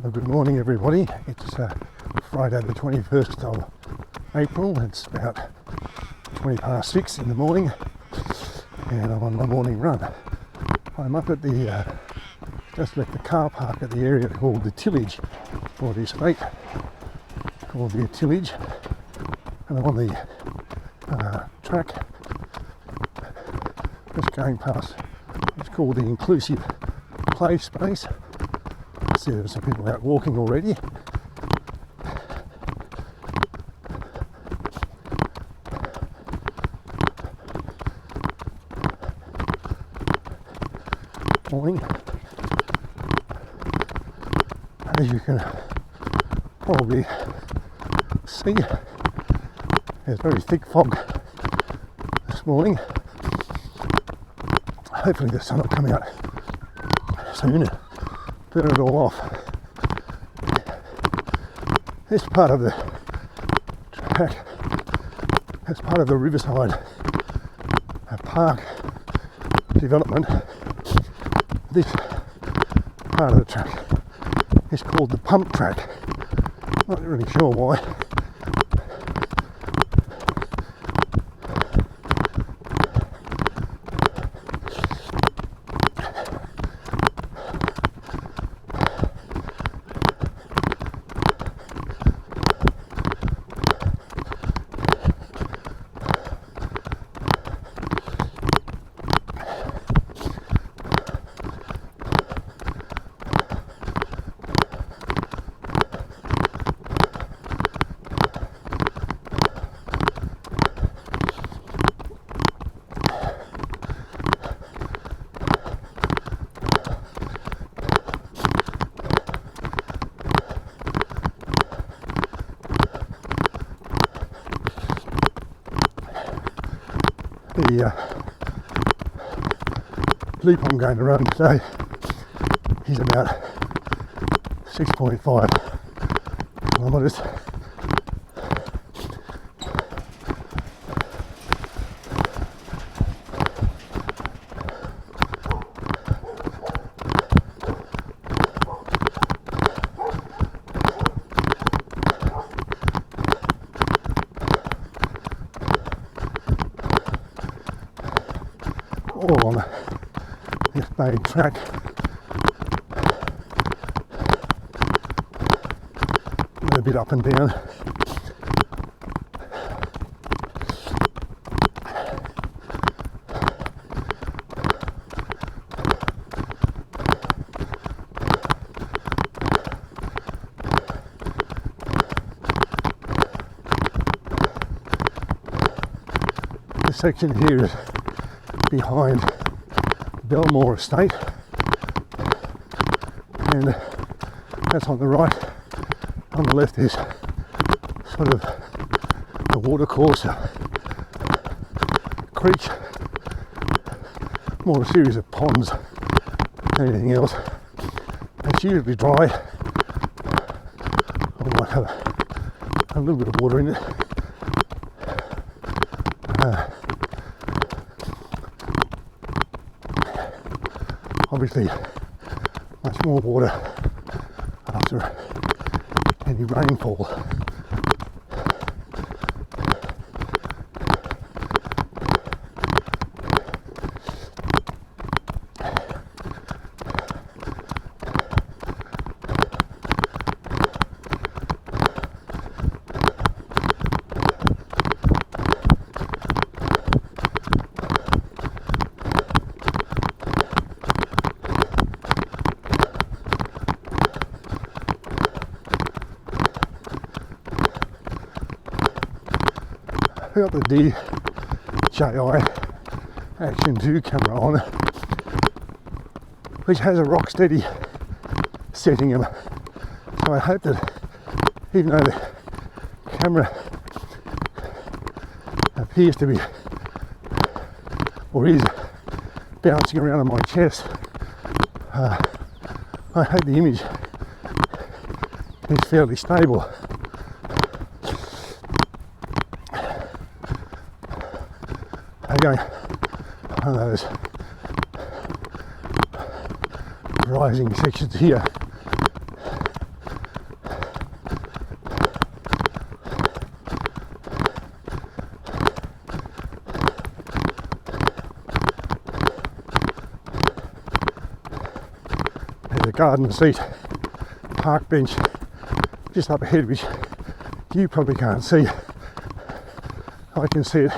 Good morning, everybody. It's Friday the 21st of April. It's about 20 past 6 in the morning and I'm on my morning run. I'm up at the, just left the car park at the area called the Tillage, or the estate called the Tillage, and I'm on the track just going past what's called the inclusive play space. I see there's some people out walking already. Morning. As you can probably see, there's very thick fog this morning. Hopefully the sun will come out soon and burn it all off. This part of the track, as part of the Riverside Park development, this part of the track is called the pump track. Not really sure why. The loop I'm going to run today is about 6.5 kilometres. All on this main track. A bit up and down. This section here is behind Belmore Estate, and that's on the right. On the left is sort of a water course, a creek, more a series of ponds than anything else. It's usually dry. I might have a little bit of water in it. Obviously much more water after any rainfall. I got the DJI Action 2 camera on, which has a rock steady setting. So I hope that even though the camera appears to be, or is, bouncing around on my chest, I hope the image is fairly stable. Going one of those rising sections here There's a garden seat, park bench just up ahead, which you probably can't see. I can see it,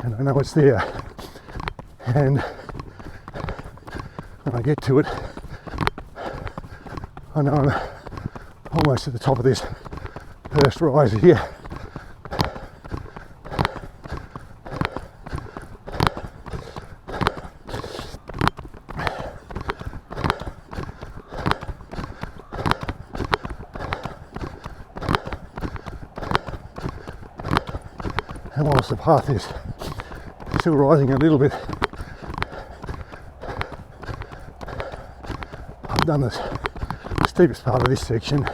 and I know it's there. And when I get to it, I know I'm almost at the top of this first rise here. And whilst the path is still rising a little bit, I've done the steepest part of this section.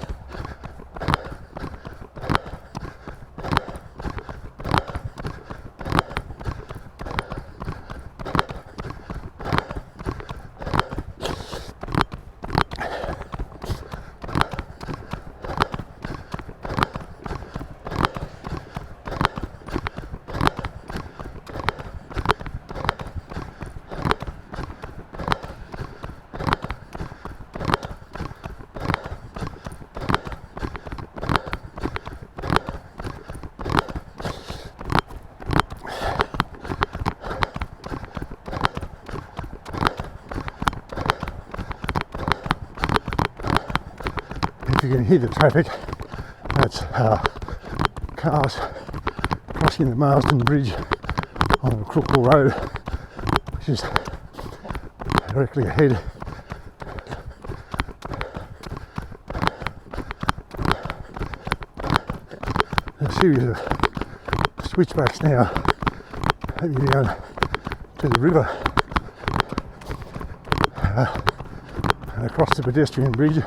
You can hear the traffic. That's cars crossing the Marsden Bridge on the Crookle Road, which is directly ahead. A series of switchbacks now take you down to the river and across the pedestrian bridge.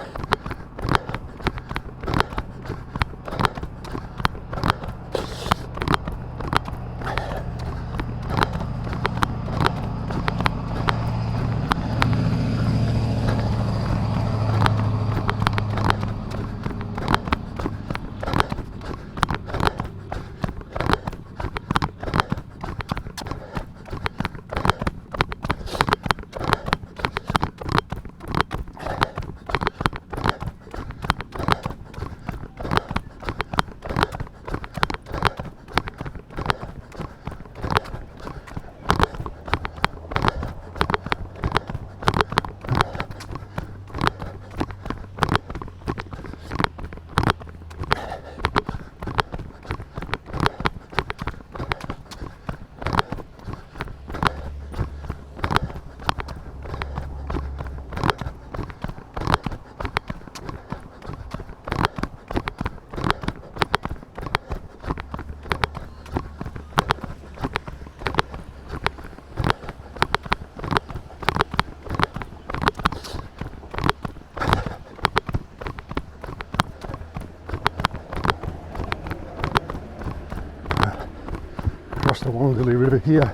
The Wongaloo River here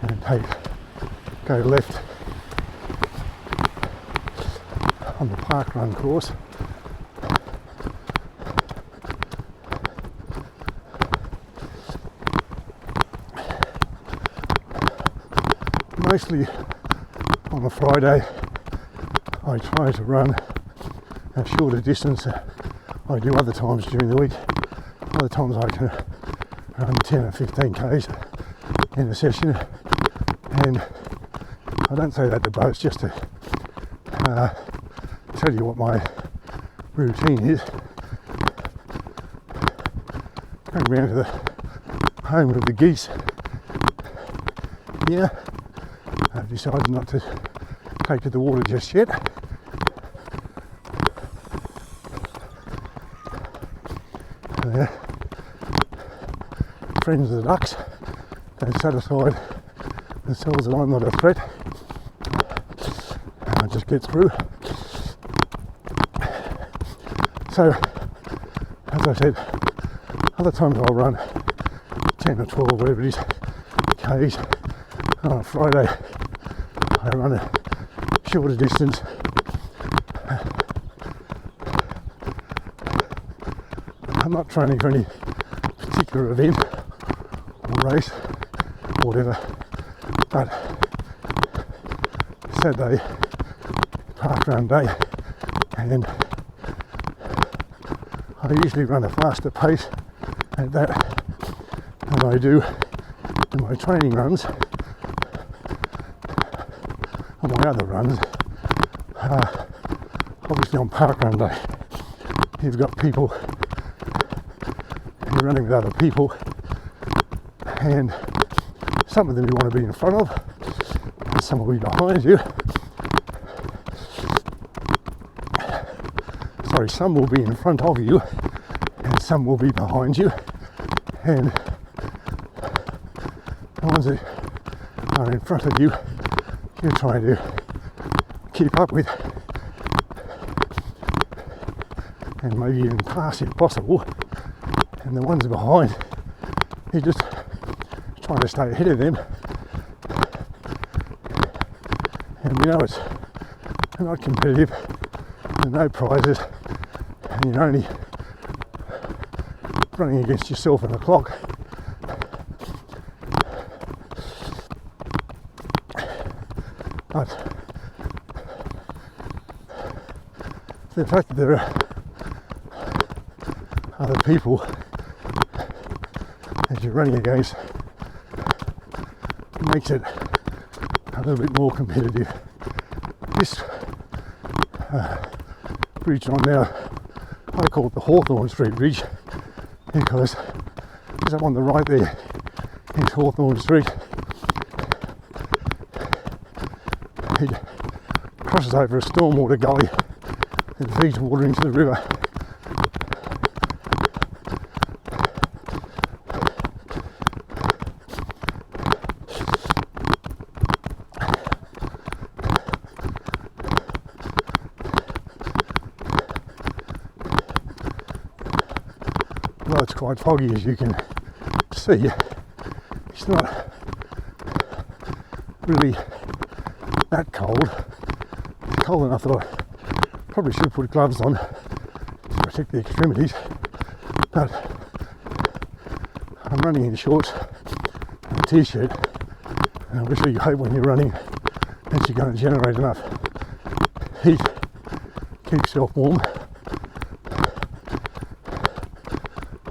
and go left on the park run course. Mostly on a Friday I try to run a shorter distance. I do other times during the week. Other times I can run 10 or 15 k's in a session, and I don't say that to boast, just to tell you what my routine is. Going round to the home of the geese here. I've decided not to take to the water just yet. Friends of the ducks, they've satisfied themselves that I'm not a threat, and I just get through. So, as I said, other times I'll run 10 or 12, whatever it is, k's. And on a Friday I run a shorter distance. I'm not training for any particular event or race or whatever, but Saturday park run day, and I usually run a faster pace at that than I do in my training runs and my other runs. Obviously on park run day, you've got people, you're running with other people, and some of them you want to be in front of, and some will be behind you. Sorry, some will be in front of you, and some will be behind you, and the ones that are in front of you, you're trying to keep up with, and maybe even pass if possible, and the ones behind, you're just trying to stay ahead of them. And you know it's not competitive, there's no prizes, and you're only running against yourself and the clock. But the fact that there are other people that you're running against makes it a little bit more competitive. This bridge on now, I call it the Hawthorne Street Bridge, because as I'm on the right there, is Hawthorne Street. It crosses over a stormwater gully that feeds water into the river. Although it's quite foggy, as you can see, it's not really that cold. It's cold enough that I probably should put gloves on to protect the extremities, but I'm running in shorts and a t-shirt, and obviously you hope when you're running that you're going to generate enough heat to keep yourself warm.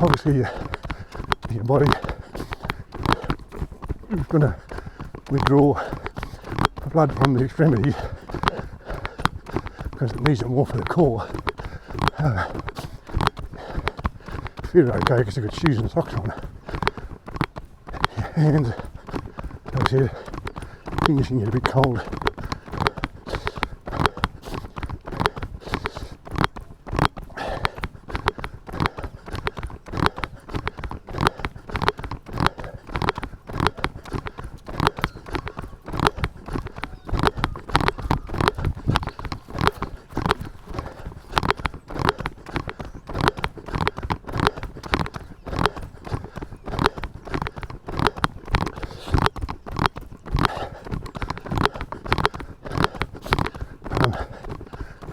Obviously your body is going to withdraw blood from the extremities because it needs it more for the core. Feel okay because I've got shoes and socks on, and as I said, things can get a bit cold.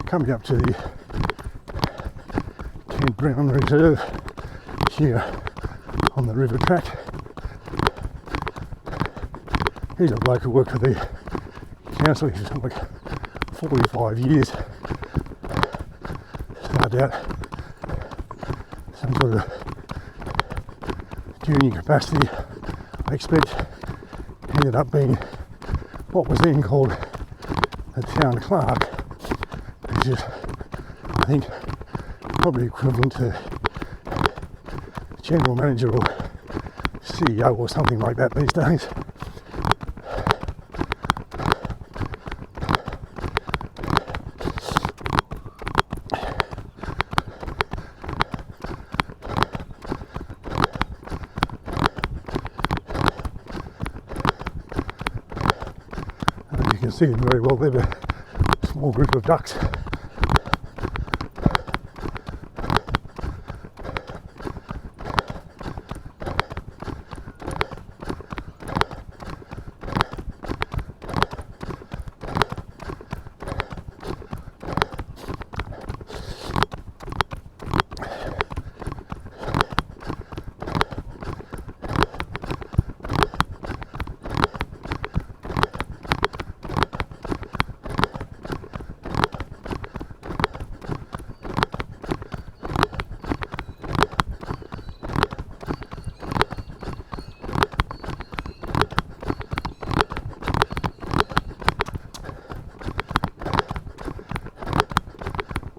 Coming up to the Kent Brown Reserve here on the river track. He's a bloke who worked for the council. He's like 45 years. Started out some sort of junior capacity. I expect ended up being what was then called the town clerk, which is, I think, probably equivalent to general manager or CEO or something like that these days. And as you can see them very well, they're a small group of ducks.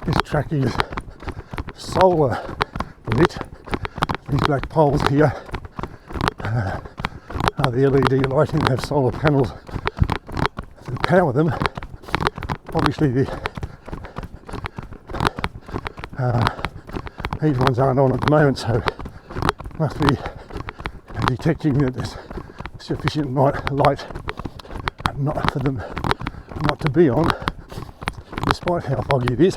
This track is solar lit. These black poles here are the LED lighting. They have solar panels that power them. Obviously these ones aren't on at the moment, so must be detecting that there's sufficient light not for them not to be on, despite how foggy it is.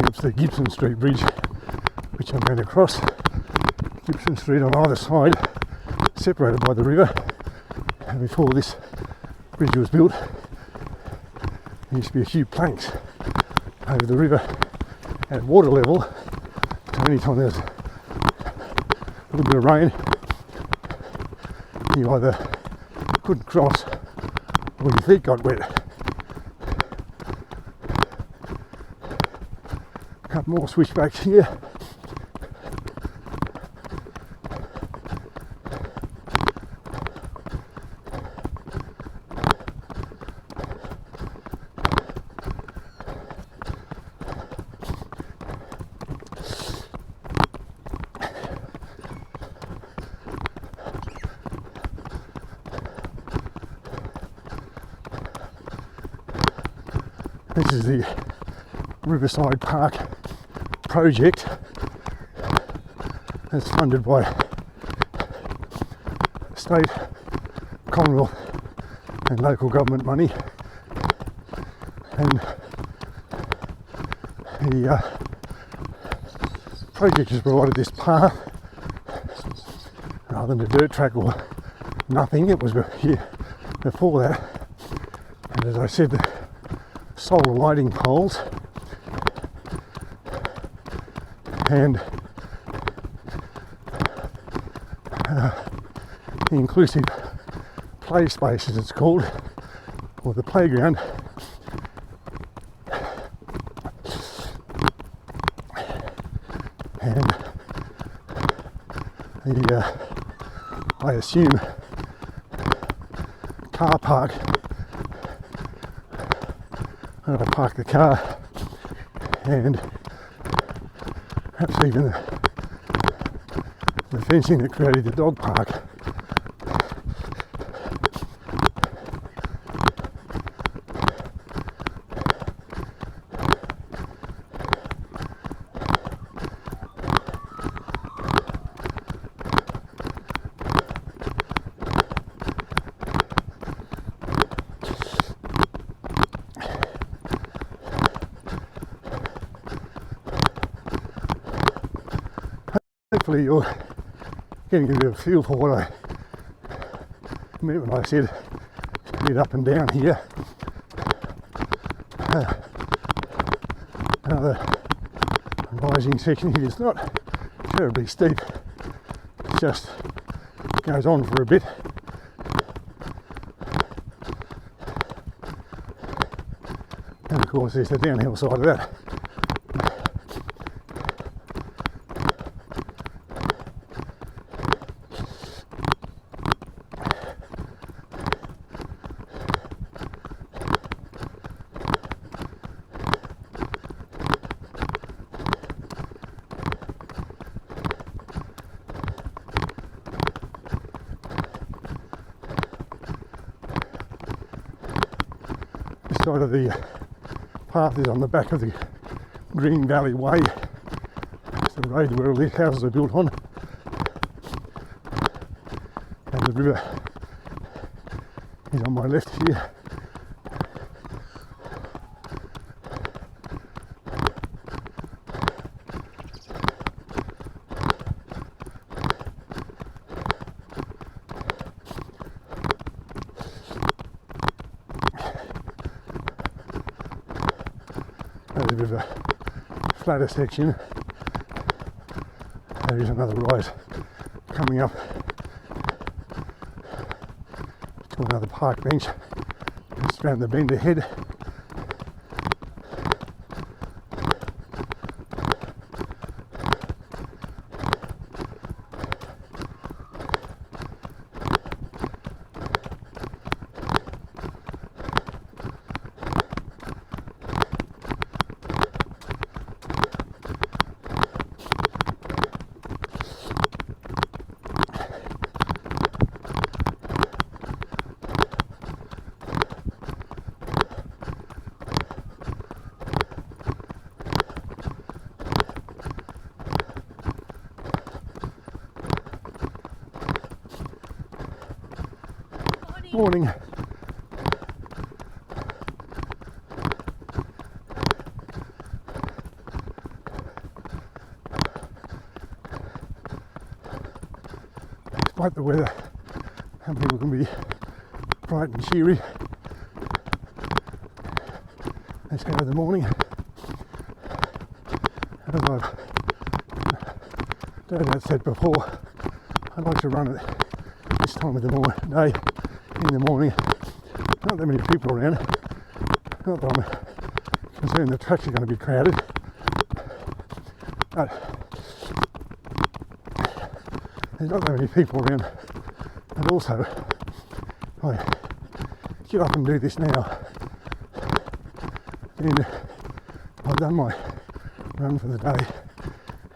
It's the Gibson Street Bridge, which I'm going to cross. Gibson Street on either side, separated by the river. And before this bridge was built, there used to be a few planks over the river at water level. So anytime there's a little bit of rain, you either couldn't cross or your feet got wet. A couple more switchbacks here. This is the Riverside Park project that's funded by state, Commonwealth and local government money, and the project has provided this path rather than a dirt track or nothing. It was here before that, and as I said, the solar lighting poles and the inclusive play space, as it's called, or the playground, and the I assume car park where I park the car, and perhaps even the fencing that created the dog park. Hopefully you're getting a bit of a feel for what I meant when I said a bit up and down here. Another rising section here. It's not terribly steep, it just goes on for a bit. And of course there's the downhill side of that. Side of the path is on the back of the Green Valley Way. It's the road where all these houses are built on, and the river is on my left here. There's a bit of a flatter section. There is another rise coming up to another park bench just around the bend ahead. morning. Despite the weather, some people can be bright and cheery this hour of the morning. As I've said before, I like to run at this time of the day, in the morning. Not that many people around. Not that I'm concerned the tracks are going to be crowded, but there's not that many people around. And also, I get up and do this now, and I've done my run for the day,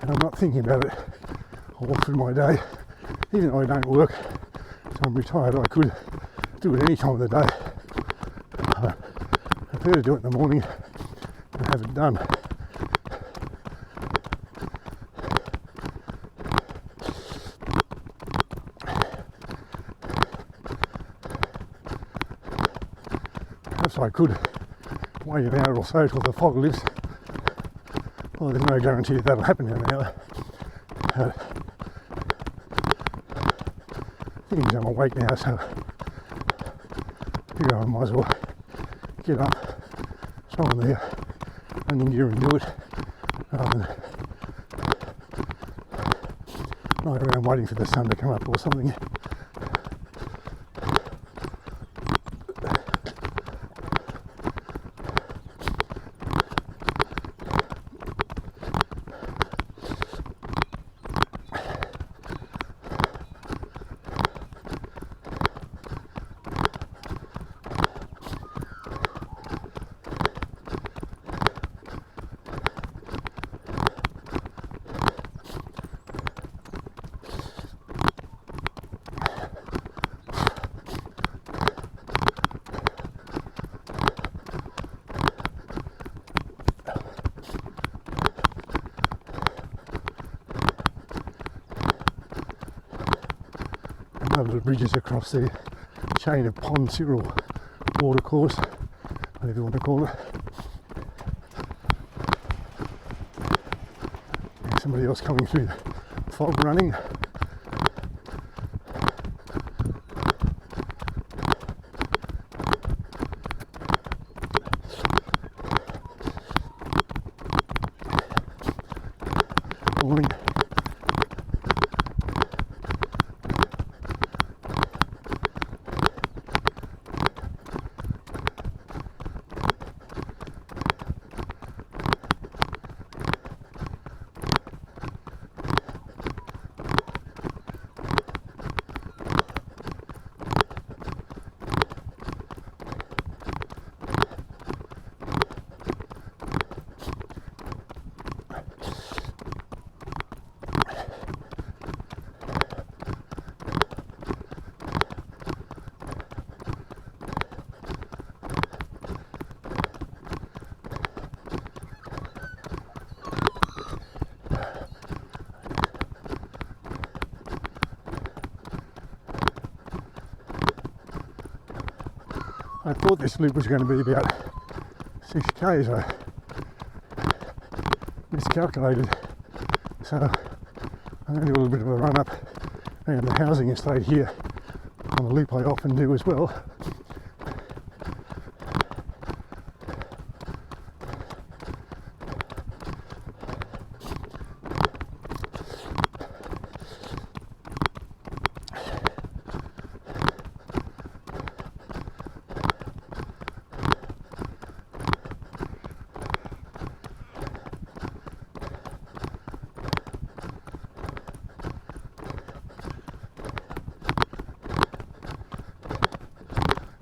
and I'm not thinking about it all through my day. Even though I don't work, so I'm retired, I could do it any time of the day. I prefer to do it in the morning and have it done. Perhaps I could wait an hour or so till the fog lifts. Well, there's no guarantee that'll happen in an hour. Things I'm awake now, so I might as well get up, throw on the running gear and do it, rather than lie around waiting for the sun to come up or something. Little bridges across the chain of ponds or water course, whatever you want to call it. There's somebody else coming through the fog running. Morning. I thought this loop was going to be about 6 k's. I miscalculated, so I'm going to do a little bit of a run up around the housing estate here on the loop I often do as well.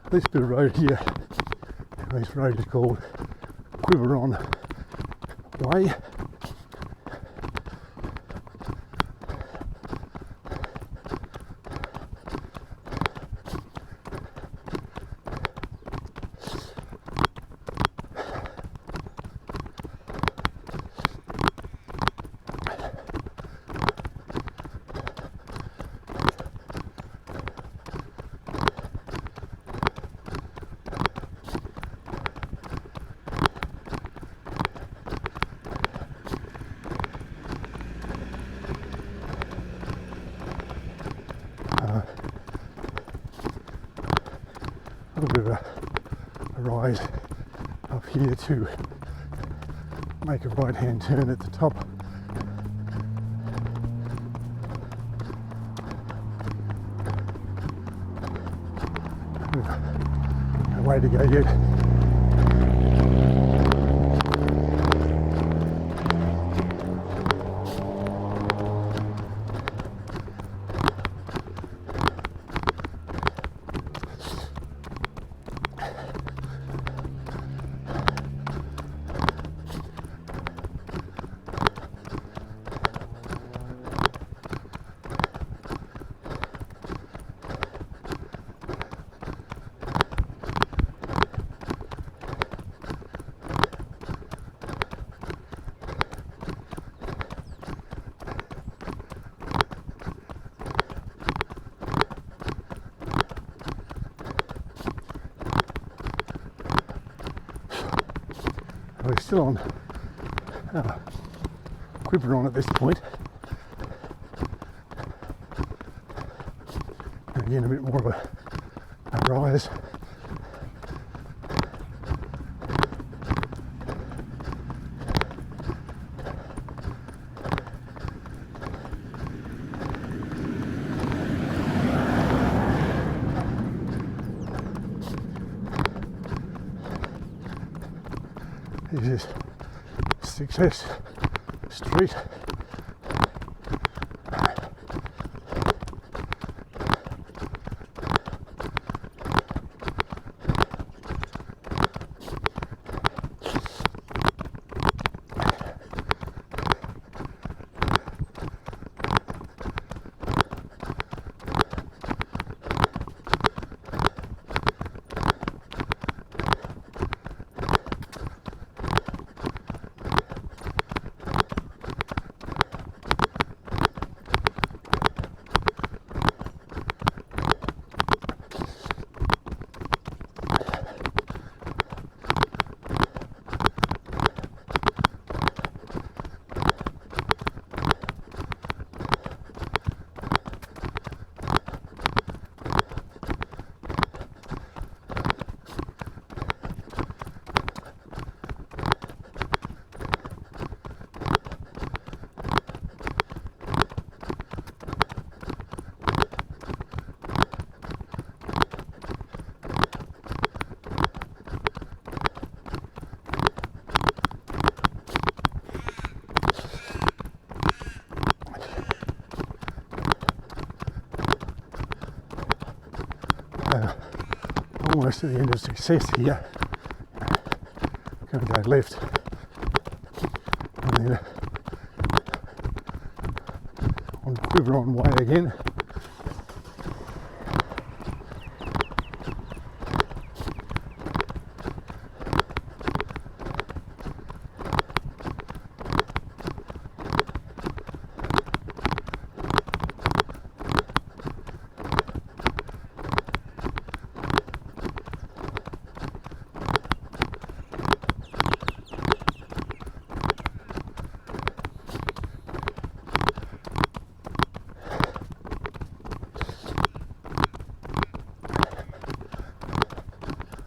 This bit of road here, this road is called Quiveron Way. a little bit of a rise up here to make a right hand turn at the top. No way to go yet. We're still on Quiberon at this point. And again, a bit more of a rise. This is Success Street. Almost to the end of Success here. Going to go left and then on Quiberon Way again.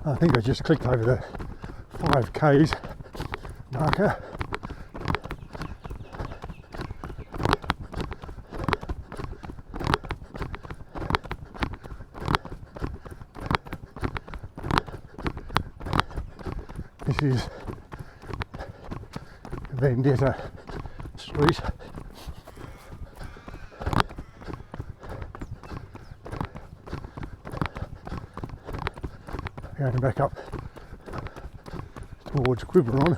I think I just clicked over the 5Ks marker. This is Vendetta Street. Going back up towards Quiberon.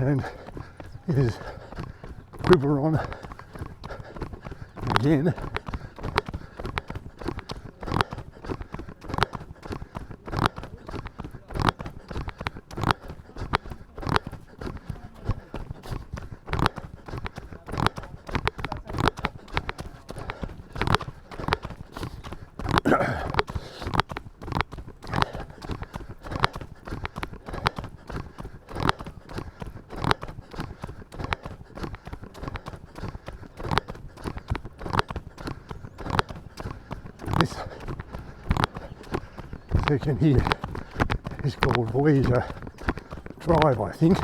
and it is quiver on again. This section here is called Voyager Drive, I think.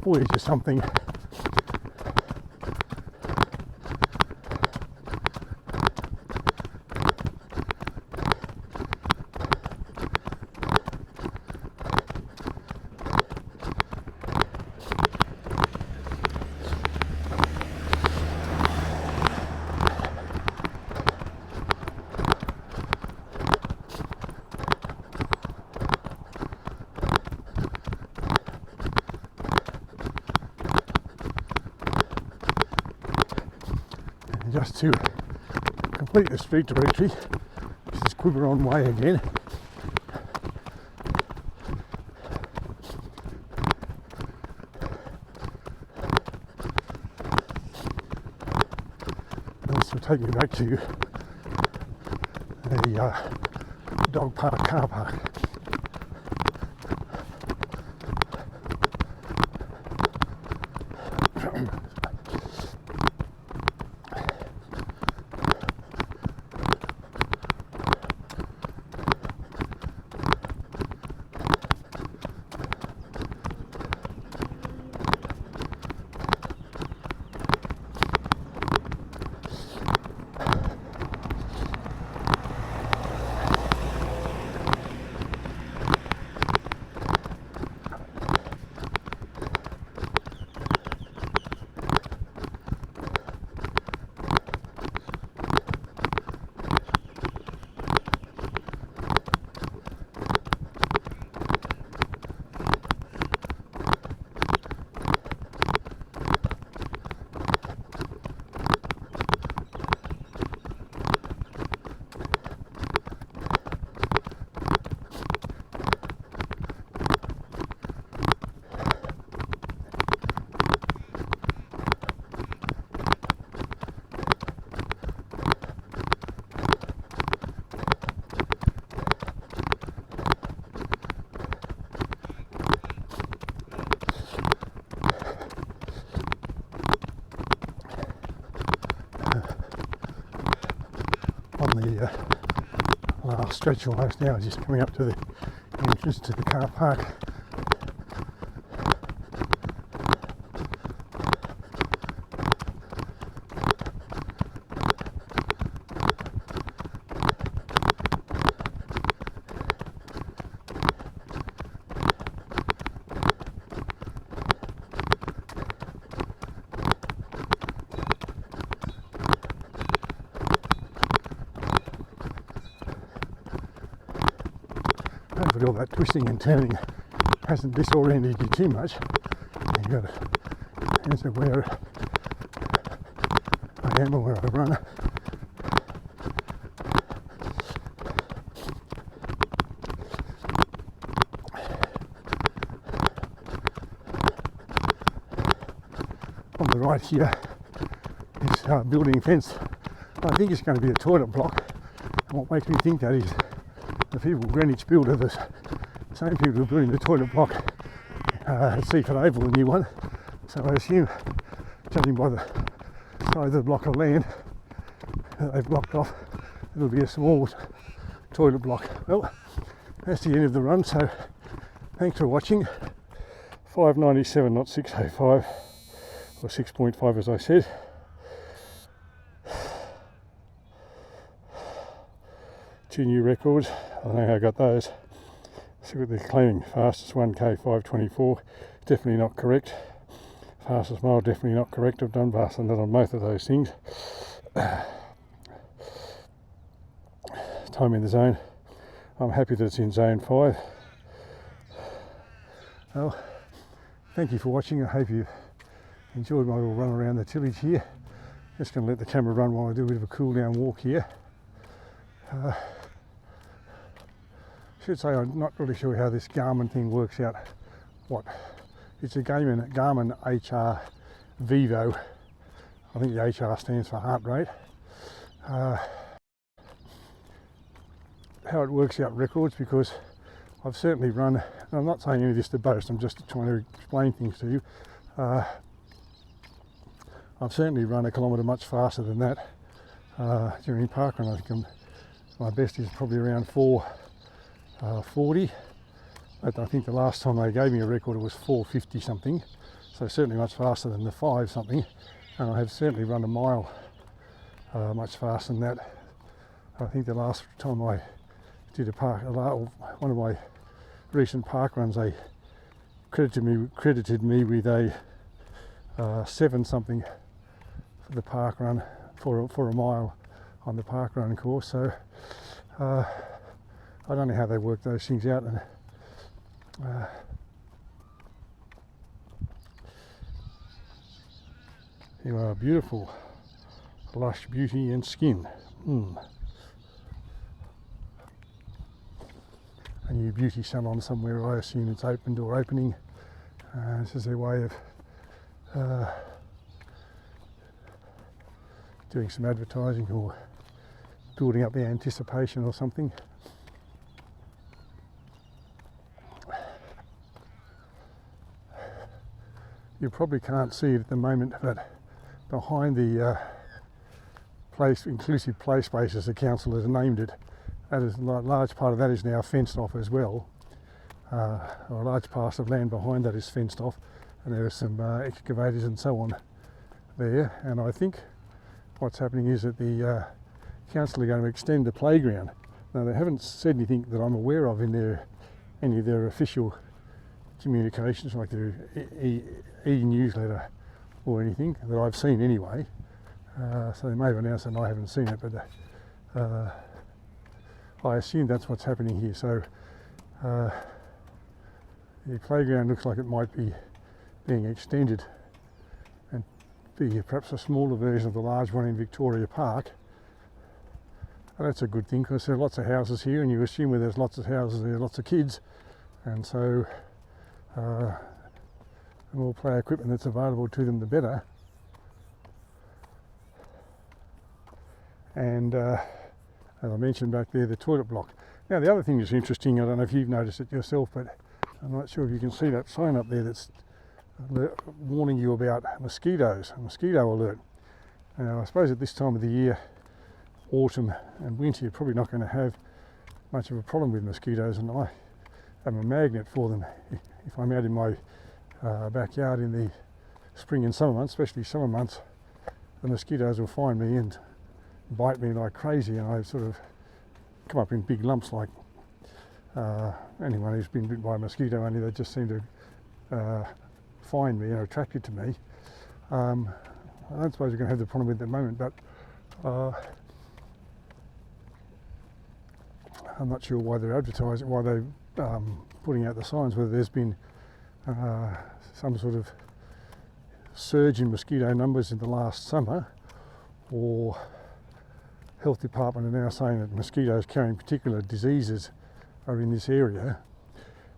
Voyager something. Just to complete the street directory, this is Quiberon Way again. And this will take me back to the dog park car park. On the last stretch almost now, just coming up to the entrance to the car park. Hopefully all that twisting and turning hasn't disoriented you too much. You've got to answer where I am or where I run. On the right here is a building fence. I think it's going to be a toilet block. And what makes me think that is the people Greenwich built are the same people who are building the toilet block at Seaford Oval, the new one. So I assume, judging by the size of the block of land that they've blocked off, it'll be a small toilet block. Well, that's the end of the run, so thanks for watching. 597, not 605 or 6.5 as I said. Two new records. I don't know how I got those. See what they're claiming. Fastest 1k 524, definitely not correct. Fastest mile, definitely not correct. I've done faster than that on both of those things. Time in the zone. I'm happy that it's in zone 5. Well, thank you for watching. I hope you enjoyed my little run around the tillage here. Just going to let the camera run while I do a bit of a cool down walk here. Should say I'm not really sure how this Garmin thing works out. It's a Garmin HR Vivo. I think the HR stands for heart rate. How it works out records, because I've certainly run, and I'm not saying any of this to boast, I'm just trying to explain things to you. I've certainly run a kilometre much faster than that during parkrun. I think my best is probably around 4:40. But I think the last time they gave me a record it was 4:50 something, so certainly much faster than the 5 something. And I have certainly run a mile much faster than that. I think the last time I did one of my recent park runs, they credited me with a 7 something for the park run for a mile on the park run course. So I don't know how they work those things out. And you are beautiful, lush beauty and skin. A new beauty salon somewhere, I assume it's opened or opening. This is their way of doing some advertising or building up the anticipation or something. You probably can't see it at the moment, but behind the inclusive play space, as the council has named it, that is, a large part of that is now fenced off as well. A large parcel of land behind that is fenced off, and there are some excavators and so on there. And I think what's happening is that the council are going to extend the playground. Now, they haven't said anything that I'm aware of in any of their official communications, like their e-newsletter or anything that I've seen anyway. So they may have announced it and I haven't seen it, but I assume that's what's happening here. So the playground looks like it might be being extended and be perhaps a smaller version of the large one in Victoria Park. And that's a good thing, because there are lots of houses here, and you assume where there's lots of houses there are lots of kids, and so the more play equipment that's available to them the better. And as I mentioned back there, the toilet block. Now, the other thing that's interesting, I don't know if you've noticed it yourself, but I'm not sure if you can see that sign up there that's warning you about mosquitoes, a mosquito alert. Now, I suppose at this time of the year, autumn and winter, you're probably not going to have much of a problem with mosquitoes, and I am a magnet for them. If I'm out in my backyard in the spring and summer months, especially summer months, the mosquitoes will find me and bite me like crazy, and I sort of come up in big lumps like anyone who's been bitten by a mosquito, only they just seem to find me and are attracted to me. I don't suppose you're going to have the problem with it at the moment, but I'm not sure why they're advertising, why they're putting out the signs, whether there's been some sort of surge in mosquito numbers in the last summer, or Health Department are now saying that mosquitoes carrying particular diseases are in this area.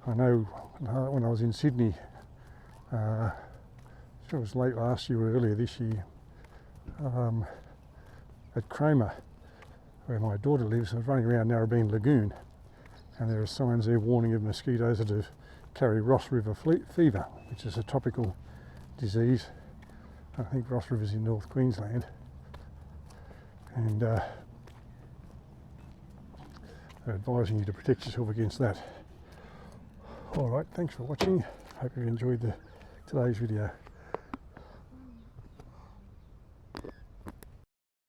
I know when I was in Sydney, sure it was late last year or earlier this year, at Cromer, where my daughter lives, I was running around Narrabeen Lagoon, and there are signs there warning of mosquitoes that carry Ross River fever, which is a tropical disease. I think Ross River's in North Queensland, and they're advising you to protect yourself against that. Alright, thanks for watching. Hope you enjoyed today's video.